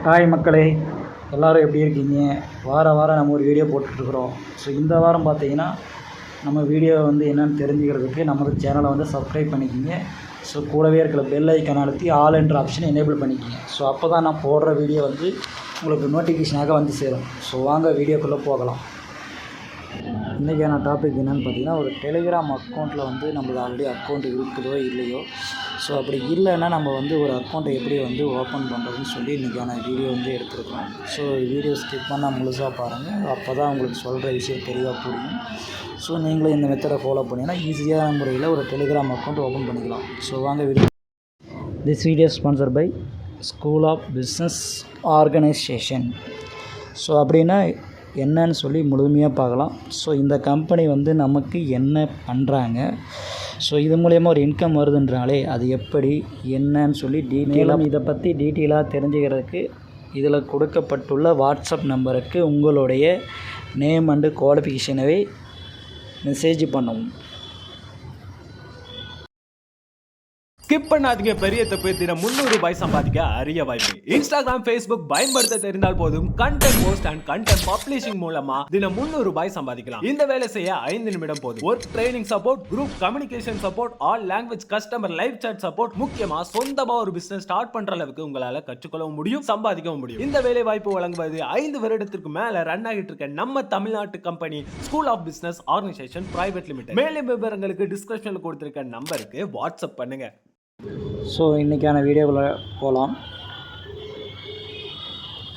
Hi மக்களே, எல்லோரும் எப்படி இருக்கீங்க? வாரம் நம்ம ஒரு வீடியோ போட்டுட்ருக்குறோம். ஸோ இந்த வாரம் பார்த்தீங்கன்னா நம்ம வீடியோ என்னென்னு தெரிஞ்சுக்கிறதுக்கு நம்ம சேனலை சப்ஸ்கிரைப் பண்ணிக்கிங்க. ஸோ கூடவே இருக்கிற பெல் ஐக்கான் அழுத்தி ஆல் என்ற ஆப்ஷனை எனேபிள் பண்ணிக்கிங்க. ஸோ அப்போ தான் நான் போடுற வீடியோ உங்களுக்கு நோட்டிஃபிகேஷனாக சேரும். ஸோ வாங்க வீடியோக்குள்ளே போகலாம். இன்றைக்கான டாபிக் என்னென்னு பார்த்தீங்கன்னா, ஒரு டெலிகிராம் அக்கௌண்ட்டில் நம்மளுக்கு ஆல்ரெடி அக்கௌண்ட் இருக்குதோ இல்லையோ, ஸோ அப்படி இல்லைன்னா நம்ம ஒரு அக்கௌண்ட்டை எப்படி ஓப்பன் பண்ணுறதுன்னு சொல்லி இன்றைக்கான வீடியோ எடுத்துருக்கோம். ஸோ வீடியோ ஸ்கிப் பண்ணால் முழுசாக பாருங்கள். அப்போ தான் உங்களுக்கு சொல்கிற விஷயம் தெளிவாக புரியும். ஸோ நீங்களும் இந்த மெத்தடை ஃபாலோ பண்ணிங்கன்னா ஈஸியான முறையில் ஒரு டெலிகிராம் அக்கௌண்ட் ஓப்பன் பண்ணிக்கலாம். ஸோ வாங்க video. This video sponsor by school of business organisation. So அப்படின்னா என்னன்னு சொல்லி முழுமையாக பார்க்கலாம். ஸோ இந்த கம்பெனி நமக்கு என்ன பண்ணுறாங்க, ஸோ இது மூலயமா ஒரு இன்கம் வருதுன்றாலே அது எப்படி என்னன்னு சொல்லி இதை பற்றி டீட்டெயிலாக தெரிஞ்சுக்கிறதுக்கு இதில் கொடுக்கப்பட்டுள்ள வாட்ஸ்அப் நம்பருக்கு உங்களுடைய நேம் அண்டு குவாலிஃபிகேஷனவே மெசேஜ் பண்ணவும். ஸ்கிப் பண்ணாதீங்க. பெரிய தப்பு. தினம் 300 ரூபாய் சம்பாதிக்க அரிய வாய்ப்பு. இன்ஸ்டாகிராம், ஃபேஸ்புக் பயன்படுத்த தெரிந்தால் போதும். Content post and content publishing மூலமா தினம் 300 ரூபாய் சம்பாதிக்கலாம். இந்த வேலை செய்ய 5 நிமிடம் போதும். Work training support, group communication support, all language customer live chat support, முக்கியமா சொந்தமா ஒரு பிசினஸ் ஸ்டார்ட் பண்ற அளவுக்கு உங்களால கற்றுக்கொள்ளவும் முடியும், சம்பாதிக்கவும் முடியும். இந்த வேலை வாய்ப்பு வழங்குவது 5 வருடத்திற்கு மேல ரன் ஆகிட்டு இருக்க நம்ம தமிழ்நாட்டு company school of business organisation private limited. மேலும் விவரங்களுக்கு டிஸ்கிரிப்ஷன்ல கொடுத்திருக்க நம்பருக்கு வாட்ஸ்அப் பண்ணுங்க. ஸோ இன்றைக்கான வீடியோவில் போகலாம்.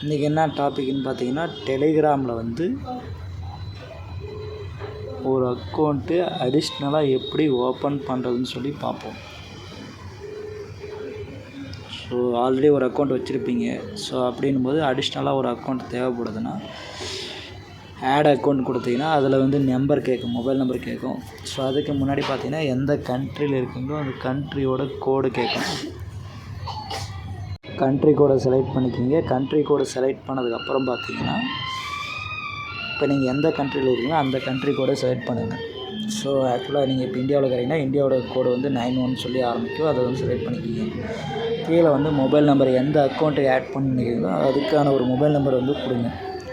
இன்றைக்கி என்ன டாபிக்னு பார்த்தீங்கன்னா, டெலிகிராமில் ஒரு அக்கௌண்ட்டு அடிஷ்னலாக எப்படி ஓப்பன் பண்ணுறதுன்னு சொல்லி பார்ப்போம். ஸோ ஆல்ரெடி ஒரு அக்கௌண்ட் வச்சுருப்பீங்க. ஸோ அப்படின்னும்போது அடிஷ்னலாக ஒரு அக்கௌண்ட் தேவைப்படுதுன்னா ஆட் அக்கௌண்ட் கொடுத்தீங்கன்னா அதில் நம்பர் கேட்கும், மொபைல் நம்பர் கேட்கும். ஸோ அதுக்கு முன்னாடி பார்த்தீங்கன்னா எந்த கண்ட்ரியில் இருக்கீங்களோ அந்த கண்ட்ரியோட கோடு கேட்கும். கண்ட்ரி கோடை செலக்ட் பண்ணிக்கிங்க. கண்ட்ரி கோடை செலக்ட் பண்ணதுக்கப்புறம் பார்த்தீங்கன்னா இப்போ நீங்கள் எந்த கண்ட்ரியில் இருக்கீங்களோ அந்த கண்ட்ரி கோடை செலக்ட் பண்ணுங்கள். ஸோ ஆக்சுவலாக நீங்கள் இப்போ இந்தியாவில் இருக்கிறீங்கன்னா இந்தியாவோட கோடு 91 சொல்லி ஆரம்பிக்கும். அதை செலக்ட் பண்ணிக்கிங்க. கீழே மொபைல் நம்பர் எந்த அக்கௌண்ட்டை ஆட் பண்ணிக்கிறீங்களோ அதுக்கான ஒரு மொபைல் நம்பர் கொடுங்க.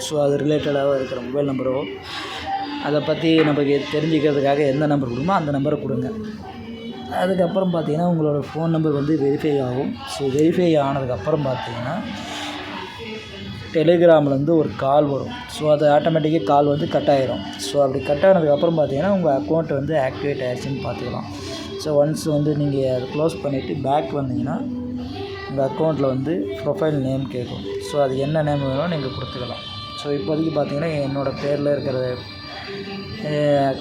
ஸோ அது ரிலேட்டடாக இருக்கிற மொபைல் நம்பரோ அதை பற்றி நமக்கு தெரிஞ்சுக்கிறதுக்காக எந்த நம்பர் கொடுக்குமோ அந்த நம்பரை கொடுங்க. அதுக்கப்புறம் பார்த்தீங்கன்னா உங்களோட ஃபோன் நம்பர் வெரிஃபை ஆகும். ஸோ வெரிஃபை ஆனதுக்கப்புறம் பார்த்தீங்கன்னா டெலிகிராமில் ஒரு கால் வரும். ஸோ அது ஆட்டோமேட்டிக்காக கால் கட் ஆகிரும். ஸோ அப்படி கட் ஆனதுக்கப்புறம் பார்த்தீங்கன்னா உங்கள் அக்கௌண்ட் ஆக்டிவேட் ஆகிடுச்சின்னு பார்த்துக்கலாம். ஸோ ஒன்ஸ் நீங்கள் அதை க்ளோஸ் பண்ணிவிட்டு பேக் வந்தீங்கன்னா உங்கள் அக்கௌண்ட்டில் ப்ரொஃபைல் நேம் கேட்கும். ஸோ அது என்ன நேம் வேணும் நீங்கள் கொடுத்துக்கலாம். ஸோ இப்போதைக்கு பார்த்தீங்கன்னா என்னோடய பேரில் இருக்கிற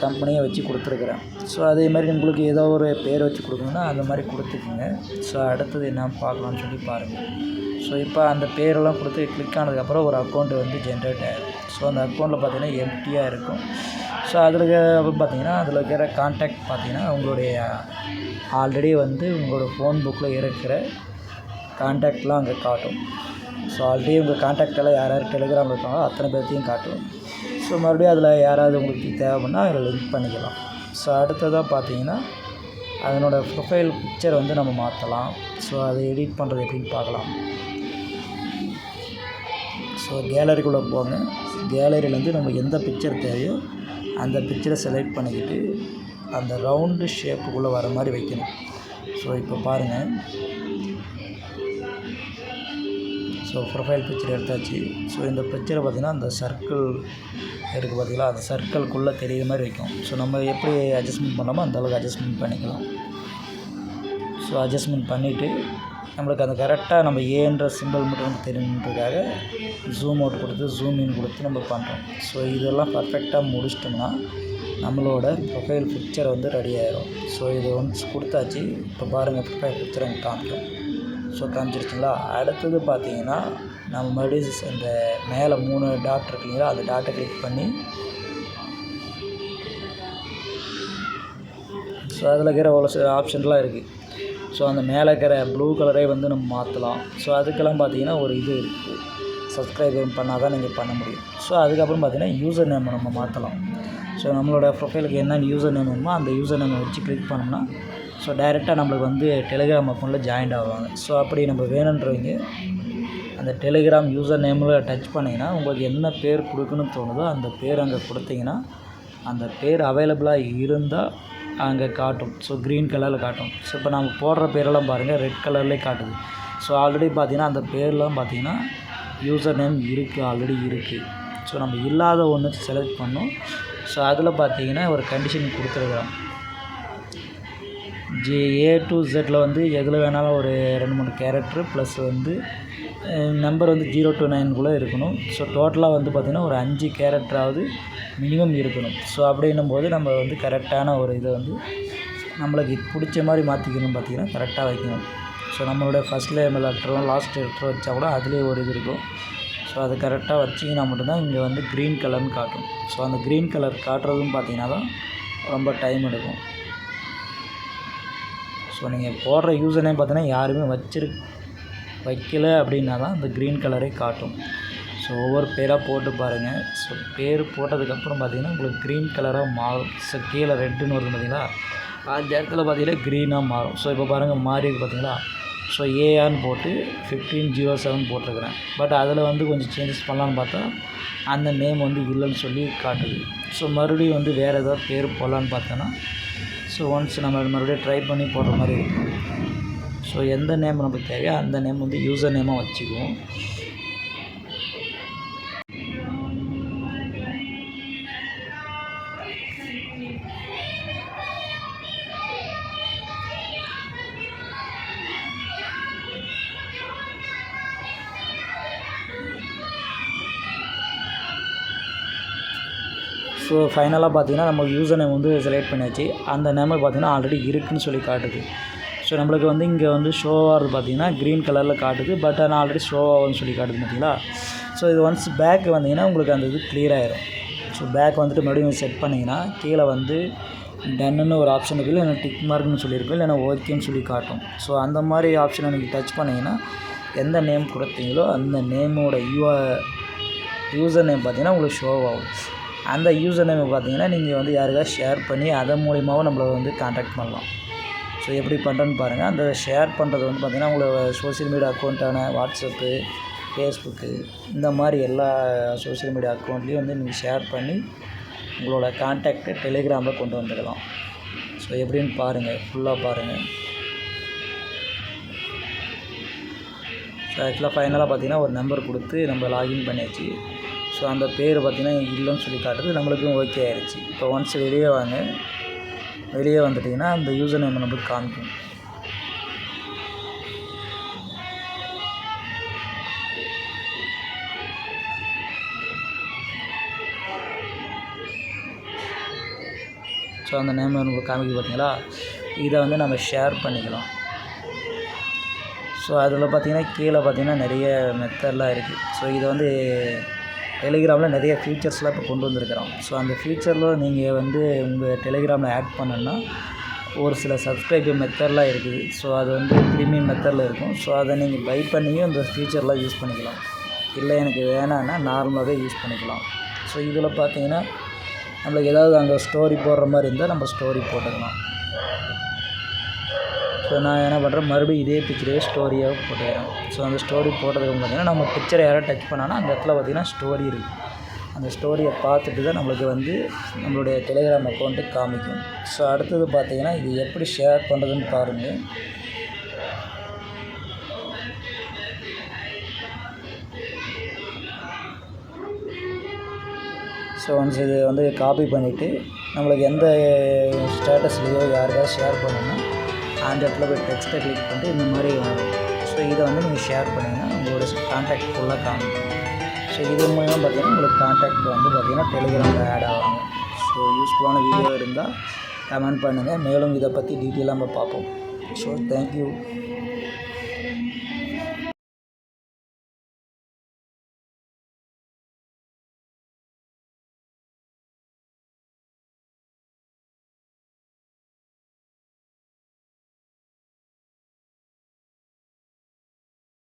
கம்பெனியை வச்சு கொடுத்துருக்குறேன். ஸோ அதே மாதிரி உங்களுக்கு ஏதோ ஒரு பேர் வச்சு கொடுக்கணுன்னா அந்த மாதிரி கொடுத்துக்குங்க. ஸோ அடுத்தது என்ன பார்க்கலான்னு சொல்லி பாருங்கள். ஸோ இப்போ அந்த பேரெல்லாம் கொடுத்து கிளிக் ஆனதுக்கப்புறம் ஒரு அக்கௌண்ட்டு ஜென்ரேட் ஆகிடும். ஸோ அந்த அக்கௌண்ட்டில் பார்த்தீங்கன்னா எம்டியாக இருக்கும். ஸோ அதில் பார்த்தீங்கன்னா அதில் இருக்கிற கான்டாக்ட் பார்த்தீங்கன்னா உங்களுடைய ஆல்ரெடி உங்களோட ஃபோன் புக்கில் இருக்கிற கான்டாக்ட்லாம் அங்கே காட்டும். ஸோ ஆல்ரெடி உங்கள் கான்டாக்டெல்லாம் யார் டெலிகிராமில் இருக்காங்களோ அத்தனை பேர்த்தையும் காட்டும். ஸோ மறுபடியும் அதில் யாராவது உங்களுக்கு தேவைன்னா அதில் லிங்க் பண்ணிக்கலாம். ஸோ அடுத்ததாக பார்த்தீங்கன்னா அதனோட ப்ரொஃபைல் பிக்சரை நம்ம மாற்றலாம். ஸோ அதை எடிட் பண்ணுறது எப்படின்னு பார்க்கலாம். ஸோ கேலரிக்குள்ளே போங்க. கேலரியிலேருந்து நமக்கு எந்த பிக்சர் தேவையோ அந்த பிக்சரை செலக்ட் பண்ணிக்கிட்டு அந்த ரவுண்டு ஷேப்புக்குள்ளே வர மாதிரி வைக்கணும். ஸோ இப்போ பாருங்கள். ஸோ ப்ரொஃபைல் பிக்சர் எடுத்தாச்சு. ஸோ இந்த பிக்சரை பார்த்திங்கன்னா அந்த சர்க்கிள் இருக்குது பார்த்திங்களா, அந்த சர்க்கிள்குள்ளே தெரிகிற மாதிரி வைக்கும். ஸோ நம்ம எப்படி அட்ஜஸ்ட்மெண்ட் பண்ணாமோ அந்தளவுக்கு அட்ஜஸ்ட்மெண்ட் பண்ணிக்கலாம். ஸோ அட்ஜஸ்ட்மெண்ட் பண்ணிவிட்டு நம்மளுக்கு அந்த கரெக்டாக நம்ம ஏன்ற சிம்பிள் மட்டும் தெரியுன்றதுக்காக ஜூம் அவுட் கொடுத்து ஜூம் இன் கொடுத்து நம்ம பண்ணுறோம். ஸோ இதெல்லாம் பர்ஃபெக்டாக முடிச்சிட்டோம்னா நம்மளோட ப்ரொஃபைல் பிக்சர் ரெடி ஆகிரும். ஸோ இது ஒன்ஸ் கொடுத்தாச்சு. இப்போ பாருங்கள் ப்ரொஃபைல் பிக்சர் எனக்கு காமிக்கும். ஸோ காமிச்சிருச்சுங்களா. அடுத்தது பார்த்தீங்கன்னா நம்ம மறுபடியும் இந்த மேலே 3 டாட் இருக்குங்களா, அந்த டாட்டை கிளிக் பண்ணி ஸோ அதில் இருக்கிற ஒரு சில ஆப்ஷன்லாம் இருக்குது. ஸோ அந்த மேலே இருக்கிற ப்ளூ கலரே நம்ம மாற்றலாம். ஸோ அதுக்கெல்லாம் பார்த்தீங்கன்னா ஒரு இது இருக்குது, சப்ஸ்கிரைப் பண்ணால் தான் நீங்கள் பண்ண முடியும். ஸோ அதுக்கப்புறம் பார்த்தீங்கன்னா யூசர் நேம் நம்ம மாற்றலாம். ஸோ நம்மளோட ப்ரொஃபைலுக்கு என்ன யூசர் நேம் வேணுமோ அந்த யூசர் நேமை வச்சு கிளிக் பண்ணோம்னா ஸோ டைரெக்டாக நம்மளுக்கு டெலிகிராம் அக்கௌண்ட்டில் ஜாயின்ட் ஆகுவாங்க. ஸோ அப்படி நம்ம வேணுன்றவங்க அந்த அந்த டெலிகிராம் யூசர் நேமில் டச் பண்ணிங்கன்னா உங்களுக்கு என்ன பேர் கொடுக்கணும்னு தோணுதோ அந்த பேர் அங்கே கொடுத்தீங்கன்னா அந்த பேர் அவைலபிளாக இருந்தால் அங்கே காட்டும். ஸோ க்ரீன் கலரில் காட்டும். ஸோ இப்போ நம்ம போடுற பேரெல்லாம் பாருங்கள் ரெட் கலர்லேயே காட்டுது. ஸோ ஆல்ரெடி பார்த்திங்கன்னா அந்த பேர்லாம் பார்த்திங்கன்னா யூசர் நேம் இருக்குது, ஆல்ரெடி இருக்குது. ஸோ நம்ம இல்லாத ஒன்று செலக்ட் பண்ணோம். ஸோ அதில் பார்த்திங்கன்னா ஒரு கண்டிஷன் கொடுத்துருக்குறோம். A to Z வந்து எதில் வேணாலும் ஒரு 2-3 கேரக்டரு ப்ளஸ் வந்து நம்பர் வந்து 0 to 9 இருக்கணும். ஸோ டோட்டலாக வந்து பார்த்திங்கன்னா ஒரு 5 கேரக்டராவது மினிமம் இருக்கணும். ஸோ அப்படின்னும் போது நம்ம வந்து கரெக்டான ஒரு இதை வந்து நம்மளுக்கு பிடிச்ச மாதிரி மாற்றிக்கணும், பார்த்திங்கன்னா கரெக்டாக வைக்கணும். ஸோ நம்மளோட ஃபஸ்ட் லெட்டரும் லாஸ்ட் லெட்டரும் வச்சா கூட அதுலேயே ஒரு இது இருக்கும். ஸோ அது கரெக்டாக வச்சிங்கன்னா மட்டும்தான் இங்கே வந்து க்ரீன் கலர்னு காட்டும். ஸோ அந்த க்ரீன் கலர் காட்டுறதும் பார்த்திங்கன்னா தான் ரொம்ப டைம் எடுக்கும். ஸோ நீங்கள் போடுற யூசர் நேம் பார்த்தீங்கன்னா யாருமே வைக்கலை அப்படின்னா தான் அந்த க்ரீன் கலரே காட்டும். ஸோ ஒவ்வொரு பேராக போட்டு பாருங்கள். ஸோ பேர் போட்டதுக்கப்புறம் பார்த்திங்கன்னா உங்களுக்கு க்ரீன் கலராக மாறும். ஸோ கீழே ரெட்டுன்னு வருது பார்த்திங்களா, அந்த இடத்துல பார்த்திங்கன்னா க்ரீனாக மாறும். ஸோ இப்போ பாருங்கள் மாறி இருக்கு பார்த்திங்களா. ஸோ ஏஆர்னு போட்டு 1507 போட்டிருக்கிறேன். பட் அதில் வந்து கொஞ்சம் சேஞ்சஸ் பண்ணலான்னு பார்த்தா அந்த நேம் வந்து இல்லைன்னு சொல்லி காட்டுது. ஸோ மறுபடியும் வந்து வேறு ஏதாவது பேர் போடலான்னு பார்த்தோன்னா ஸோ ஒன்ஸ் நம்ம மறுபடியும் ட்ரை பண்ணி போடுற மாதிரி இருக்கும். ஸோ எந்த நேம் நமக்கு தேவையோ அந்த நேம் வந்து யூசர் நேமாக வச்சுக்குவோம். ஸோ ஃபைனலாக பார்த்திங்கன்னா நம்ம யூசர் நேம் வந்து செலக்ட் பண்ணியாச்சு. அந்த நேமில் பார்த்திங்கன்னா ஆல்ரெடி இருக்குதுன்னு சொல்லி காட்டுது. ஸோ நம்மளுக்கு வந்து இங்கே வந்து ஷோ ஆகிறது பார்த்திங்கன்னா க்ரீன் கலரில் காட்டுது. பட் ஆனால் ஆல்ரெடி ஷோ ஆகும்னு சொல்லி காட்டுது பார்த்திங்களா. ஸோ இது ஒன்ஸ் பேக் வந்தீங்கன்னா உங்களுக்கு அந்த இது கிளியர் ஆகிரும். ஸோ பேக் வந்துட்டு மறுபடியும் செட் பண்ணிங்கன்னா கீழே வந்து டன்னுன்னு ஒரு ஆப்ஷன் இருக்குது, இல்லைன்னா டிக் மார்க்னு சொல்லியிருக்கும், இல்லைன்னா ஓகேன்னு சொல்லி காட்டும். ஸோ அந்த மாதிரி ஆப்ஷனை நீங்கள் டச் பண்ணிங்கன்னா எந்த நேம் கொடுத்தீங்களோ அந்த நேமோட யூசர் நேம் பார்த்திங்கன்னா உங்களுக்கு ஷோ ஆகும். அந்த யூசர் நேம் பார்த்திங்கன்னா நீங்கள் வந்து யாருக்காவது ஷேர் பண்ணி அதன் மூலிமாவும் நம்மளை வந்து கான்டாக்ட் பண்ணலாம். ஸோ எப்படி பண்ணுறேன்னு பாருங்கள். அந்த ஷேர் பண்ணுறது வந்து பார்த்திங்கன்னா உங்களோட சோஷியல் மீடியா அக்கௌண்ட்டான வாட்ஸ்அப்பு, ஃபேஸ்புக்கு இந்த மாதிரி எல்லா சோஷியல் மீடியா அக்கௌண்ட்லேயும் வந்து நீங்கள் ஷேர் பண்ணி உங்களோட கான்டாக்டை டெலிகிராமில் கொண்டு வந்துடலாம். ஸோ எப்படின்னு பாருங்கள், ஃபுல்லாக பாருங்கள். ஸோ ஆக்சுவலாக ஃபைனலாக பார்த்திங்கன்னா ஒரு நம்பர் கொடுத்து நம்ம லாகின் பண்ணியாச்சு. ஸோ அந்த பேர் பார்த்திங்கன்னா இல்லைன்னு சொல்லி காட்டுறது, நம்மளுக்கும் ஓகே ஆயிடுச்சு. இப்போ ஒன்ஸ் வெளியே வாங்க, வெளியே வந்துட்டிங்கன்னா அந்த யூசர் நேம் நம்மளுக்கு காமிக்கும். ஸோ அந்த நேம் நம்மளுக்கு காமிக்க பார்த்தீங்களா. இதை வந்து நம்ம ஷேர் பண்ணிக்கலாம். ஸோ அதில் பார்த்திங்கன்னா கீழே பார்த்திங்கன்னா நிறைய மெத்தட்லாம் இருக்குது. ஸோ இதை வந்து டெலிகிராமில் நிறைய ஃபீச்சர்ஸ்லாம் இப்போ கொண்டு வந்திருக்கிறோம். ஸோ அந்த ஃபியூச்சரில் நீங்கள் வந்து உங்கள் டெலிகிராமில் ஆட் பண்ணணுன்னா ஒரு சில சப்ஸ்கிரைபர் மெத்தட்லாம் இருக்குது. ஸோ அது வந்து ப்ரீமியம் மெத்தடில் இருக்கும். ஸோ அதை நீங்கள் பை பண்ணியும் அந்த ஃபீச்சர்லாம் யூஸ் பண்ணிக்கலாம். இல்லை எனக்கு வேணான்னா நார்மலாகவே யூஸ் பண்ணிக்கலாம். ஸோ இதில் பார்த்தீங்கன்னா நம்மளுக்கு ஏதாவது அங்கே ஸ்டோரி போடுற மாதிரி இருந்தால் நம்ம ஸ்டோரி போட்டுக்கலாம். ஸோ நான் என்ன பண்ணுறேன், மறுபடியும் இதே பிக்சரையே ஸ்டோரியாக போட்டுக்கிறேன். ஸோ அந்த ஸ்டோரி போட்டதுக்கு பார்த்திங்கன்னா நம்ம பிக்சரை யாராவது டச் பண்ணாங்கன்னா அந்த இடத்துல பார்த்திங்கன்னா ஸ்டோரி இருக்குது. அந்த ஸ்டோரியை பார்த்துட்டு தான் நம்மளுக்கு வந்து நம்மளுடைய டெலிகிராம் அக்கௌண்ட்டுக்கு காமிக்கும். ஸோ அடுத்தது பார்த்திங்கன்னா இது எப்படி ஷேர் பண்ணுறதுன்னு பாருங்கள். ஸோ ஒன்ஸ் இது வந்து காப்பி பண்ணிவிட்டு நம்மளுக்கு எந்த ஸ்டேட்டஸ்லேயோ யாருக்காவது ஷேர் பண்ணணும்னா அந்த இடத்துல போய் டெக்ஸ்ட்டை கிளிக் பண்ணிட்டு இந்த மாதிரி வரும். ஸோ இதை வந்து நீங்கள் ஷேர் பண்ணிங்கன்னா உங்களோட கான்டாக்ட் ஃபுல்லாக காமிக்கும். ஸோ இது மூலமாக பார்த்திங்கன்னா உங்களுக்கு கான்டாக்ட் வந்து பார்த்திங்கன்னா டெலிகிராமில் ஆட் ஆவாங்க. ஸோ யூஸ்ஃபுல்லான வீடியோ இருந்தால் கமெண்ட் பண்ணுங்கள். மேலும் இதை பற்றி டீட்டெயிலாக நம்ம பார்ப்போம். So thank you.